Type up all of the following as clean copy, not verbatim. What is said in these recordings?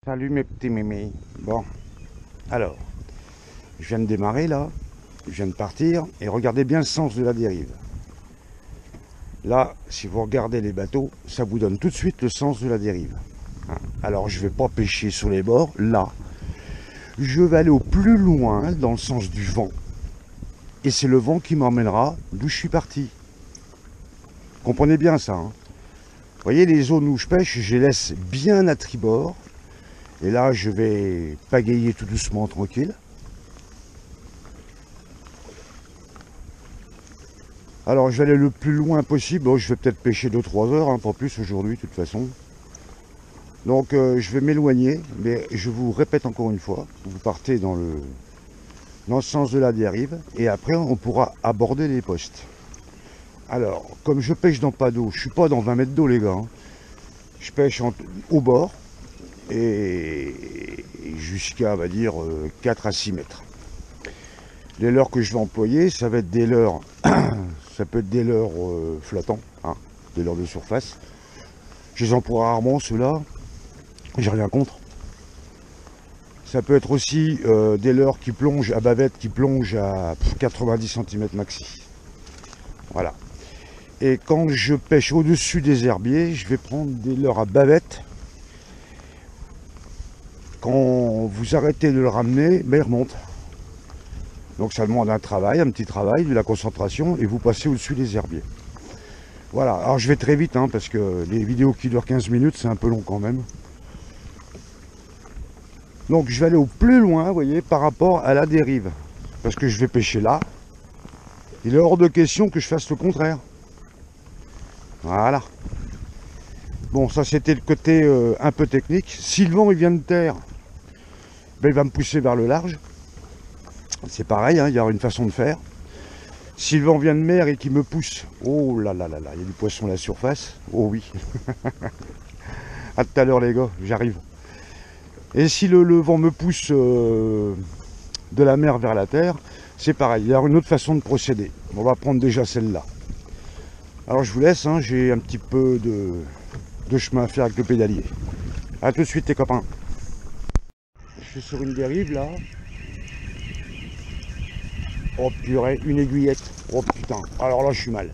Salut mes petits mémés. Bon, alors, je viens de démarrer là, je viens de partir, et regardez bien le sens de la dérive. Là, si vous regardez les bateaux, ça vous donne tout de suite le sens de la dérive. Alors, je ne vais pas pêcher sur les bords, là. Je vais aller au plus loin dans le sens du vent. Et c'est le vent qui m'emmènera d'où je suis parti. Comprenez bien ça. Vous voyez, les zones où je pêche, je les laisse bien à tribord. Et là, je vais pagayer tout doucement, tranquille. Alors, je vais aller le plus loin possible. Bon, je vais peut-être pêcher 2-3 heures, pas plus aujourd'hui, de toute façon. Donc, je vais m'éloigner. Mais je vous répète encore une fois, vous partez dans le sens de la dérive. Et après, on pourra aborder les postes. Alors, comme je pêche dans pas d'eau, je suis pas dans 20 mètres d'eau, les gars. Je pêche au bord. Et jusqu'à, on va dire, 4 à 6 mètres. Les leurres que je vais employer, ça va être des leurres, ça peut être des leurres flottants, des leurres de surface. Je les emploie rarement, ceux-là, j'ai rien contre. Ça peut être aussi des leurres qui plongent à bavette, qui plongent à 90 cm maxi. Voilà. Et quand je pêche au-dessus des herbiers, je vais prendre des leurres à bavette. Quand vous arrêtez de le ramener, il remonte. Donc ça demande un travail, un petit travail, de la concentration, et vous passez au-dessus des herbiers. Voilà, alors je vais très vite, parce que les vidéos qui durent 15 minutes, c'est un peu long quand même. Donc je vais aller au plus loin, vous voyez, par rapport à la dérive. Parce que je vais pêcher là. Il est hors de question que je fasse le contraire. Voilà. Bon, ça c'était le côté un peu technique. Si le vent il vient de terre, il va me pousser vers le large. C'est pareil, il y aura une façon de faire. Si le vent vient de mer et qu'il me pousse, oh là là là là, il y a du poisson à la surface. Oh oui. À tout à l'heure les gars, j'arrive. Et si le vent me pousse de la mer vers la terre, c'est pareil, il y aura une autre façon de procéder. On va prendre déjà celle-là. Alors je vous laisse, j'ai un petit peu de chemin à faire avec le pédalier. A tout de suite les copains. Je suis sur une dérive là. Oh purée, une aiguillette. Oh putain, alors là je suis mal.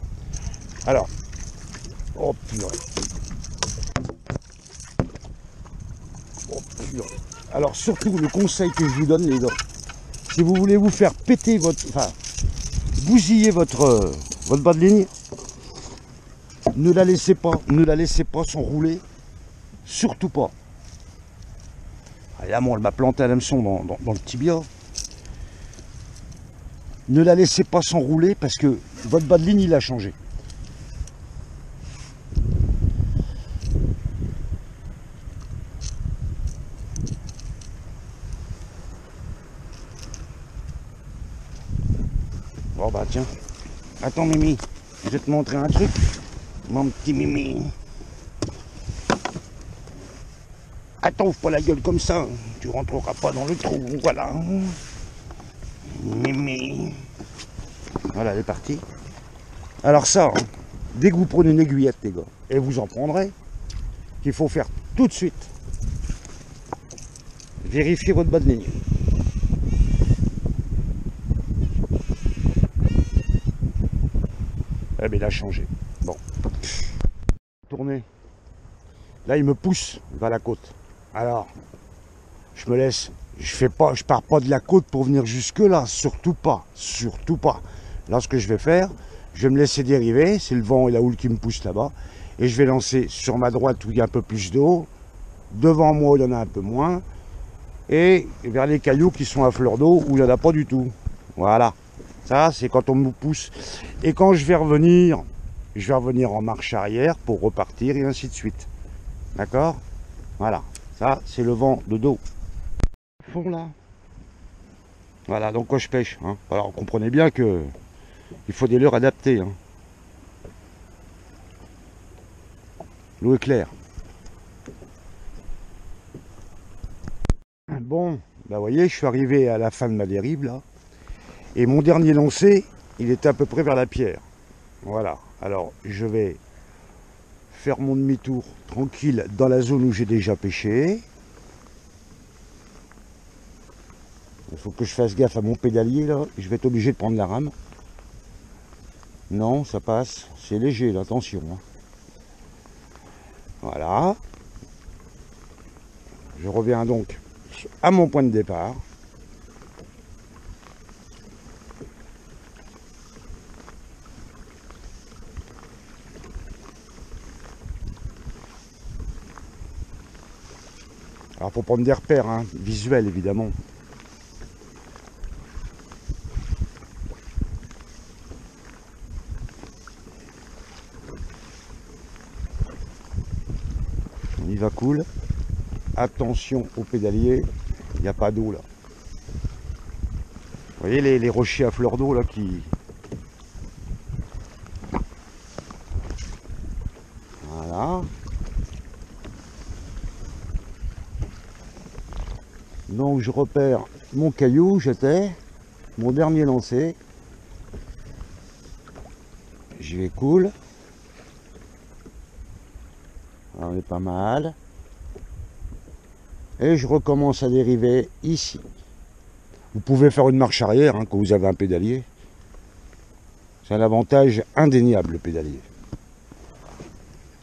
Alors, oh purée. Oh purée. Alors surtout le conseil que je vous donne les gars, si vous voulez vous faire péter bousiller votre bas de ligne, ne la laissez pas s'enrouler, surtout pas. Ah, là moi elle m'a planté à l'hameçon dans le tibia. Ne la laissez pas s'enrouler parce que votre bas de ligne il a changé. Bon bah tiens. Attends Mimi, je vais te montrer un truc. Mon petit Mimi. Attends, ouvre pas la gueule comme ça. Tu rentreras pas dans le trou. Voilà. Mimi. Voilà, elle est partie. Alors ça, dès que vous prenez une aiguillette, les gars, et vous en prendrez, qu'il faut faire tout de suite. Vérifiez votre bas de ligne. Eh bien, il a changé. Bon. Tournez. Là, il me pousse vers la côte. Alors, je me laisse. Je pars pas de la côte pour venir jusque là. Surtout pas. Surtout pas. Là, ce que je vais faire, je vais me laisser dériver. C'est le vent et la houle qui me pousse là-bas. Et je vais lancer sur ma droite où il y a un peu plus d'eau. Devant moi, il y en a un peu moins. Et vers les cailloux qui sont à fleur d'eau où il n'y en a pas du tout. Voilà. Ça, c'est quand on me pousse. Et quand je vais revenir en marche arrière pour repartir et ainsi de suite. D'accord? Voilà. Ça, c'est le vent de dos. Fond là. Voilà, donc quand je pêche. Alors, comprenez bien que il faut des leurres adaptées. L'eau est claire. Bon, bah vous voyez, je suis arrivé à la fin de ma dérive là. Et mon dernier lancé, il était à peu près vers la pierre. Voilà. Alors, je vais faire mon demi-tour tranquille dans la zone où j'ai déjà pêché. Il faut que je fasse gaffe à mon pédalier là. Je vais être obligé de prendre la rame. Non, ça passe. C'est léger là, attention. Hein. Voilà. Je reviens donc à mon point de départ. Alors pour prendre des repères hein, visuels évidemment. On y va cool. Attention au pédalier, il n'y a pas d'eau là. Vous voyez les rochers à fleur d'eau là qui... Voilà. Donc je repère mon caillou, j'étais, mon dernier lancé. J'y vais cool. On est pas mal. Et je recommence à dériver ici. Vous pouvez faire une marche arrière hein, quand vous avez un pédalier. C'est un avantage indéniable le pédalier.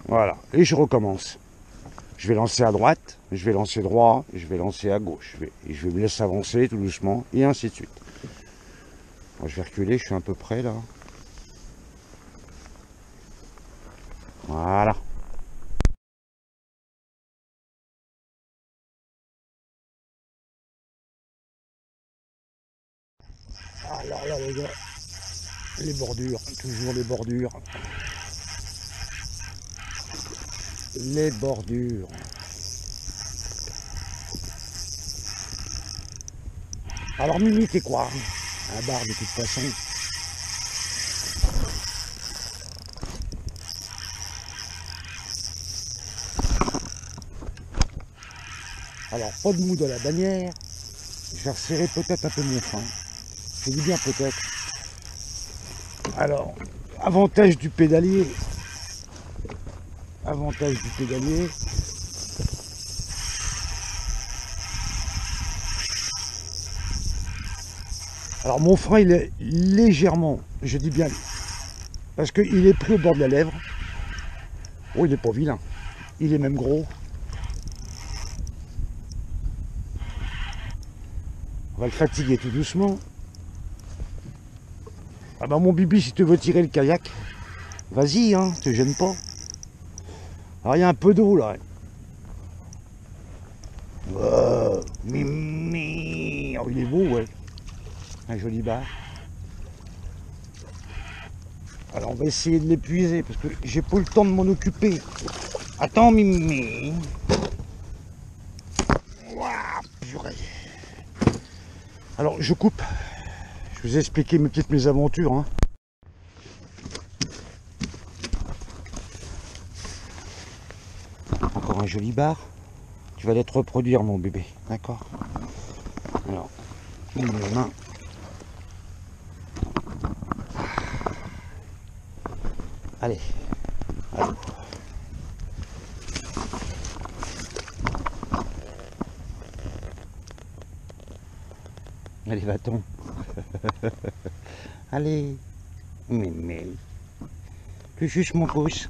Voilà, et je recommence. Je vais lancer à droite, je vais lancer droit, je vais lancer à gauche. Je vais me laisser avancer tout doucement, et ainsi de suite. Bon, je vais reculer, je suis un peu près là. Voilà. Alors là les gars, les bordures, toujours les bordures. Les bordures. Alors Mimi, c'est quoi? Un bar de toute façon. Alors pas de mou dans la bannière. Je vais resserrer peut-être un peu mon frein. Je dis bien peut-être. Alors, avantage du pédalier. Avantage du pédalier. Alors mon frein il est légèrement, je dis bien, parce qu'il est pris au bord de la lèvre. Oh il n'est pas vilain, il est même gros. On va le fatiguer tout doucement. Ah bah mon bibi, si tu veux tirer le kayak, vas-y hein, te gêne pas. Alors il y a un peu d'eau là. Mimi, oh, il est beau ouais. Un joli bar. Alors on va essayer de l'épuiser parce que j'ai pas eu le temps de m'en occuper. Attends Mimi. Ouah, purée. Alors je coupe. Je vous ai expliqué mes petites mésaventures. Hein. Encore un joli bar. Tu vas l'être reproduire mon bébé. D'accord. Alors, une main. Allez. Allez. Allez, va-t'en. Allez. Mais. Tu juste mon pouce.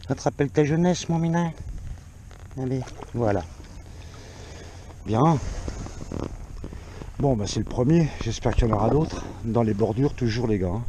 Ça te rappelle ta jeunesse, mon minet? Allez, voilà. Bien. Bon, bah c'est le premier. J'espère qu'il y en aura d'autres. Dans les bordures, toujours, les gars.